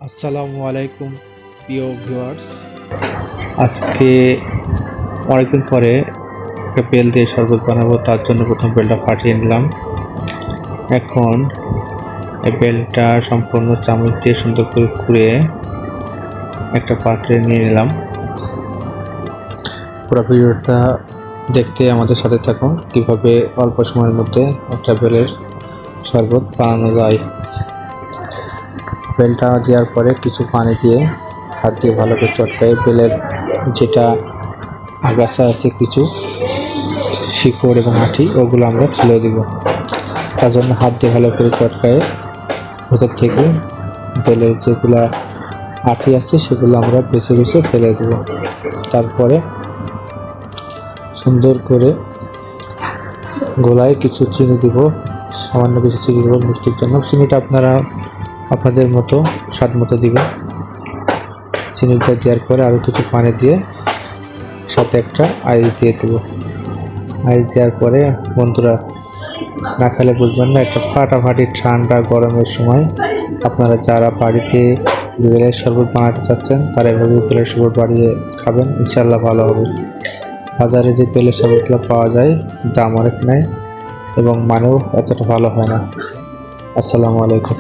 আসসালামু আলাইকুম প্রিয় ভিউয়ার্স। আজকে অনেকদিন পরে একটা বেল দিয়ে শরবত বানাবো, তার জন্য প্রথম বেলটা ফাটিয়ে নিলাম। এখন এই বেলটা সম্পূর্ণ চামচ দিয়ে সুন্দর করে কুড়িয়ে একটা পাত্রে নিয়ে নিলাম। পুরো ভিডিওটা দেখতে আমাদের সাথে থাকুন, কিভাবে অল্প সময়ের মধ্যে একটা বেলের শরবত বানানো যায়। বেলটা দেওয়ার পরে কিছু পানি দিয়ে হাত দিয়ে ভালো করে চটকায় বেলের যেটা আগাছা আছে, কিছু শিকড় এবং আঁটি, ওগুলো আমরা ফেলে দেব। তার জন্য হাত দিয়ে ভালো করে চটকায় ভেতর থেকে বেলের যেগুলা আঁটি আছে সেগুলো আমরা বেছে বেছে ফেলে দেব। তারপরে সুন্দর করে গোলায় কিছু চিনি দিব, সামান্য কিছু চিনি দেবো মিষ্টির জন্য। চিনিটা আপনারা আপনাদের মতো স্বাদ মতো দিবেন। চিনিটা দেওয়ার পরে আরও কিছু পানি দিয়ে সাথে একটা আইস দিয়ে দেবো। আইস দেওয়ার পরে বন্ধুরা, না খেলে বুঝবেন না, একটা ফাটাফাটি ঠান্ডা গরমের সময় আপনারা যারা বাড়িতে বেলের শরবত বানাতে চাচ্ছেন তারা এভাবে বেলের শরবত বানিয়ে খাবেন, ইনশাল্লাহ ভালো হবে। বাজারে যে বেলের শরবতগুলো পাওয়া যায় দাম অনেক নেয় এবং মানেও এতটা ভালো হয় না। আসসালামু আলাইকুম।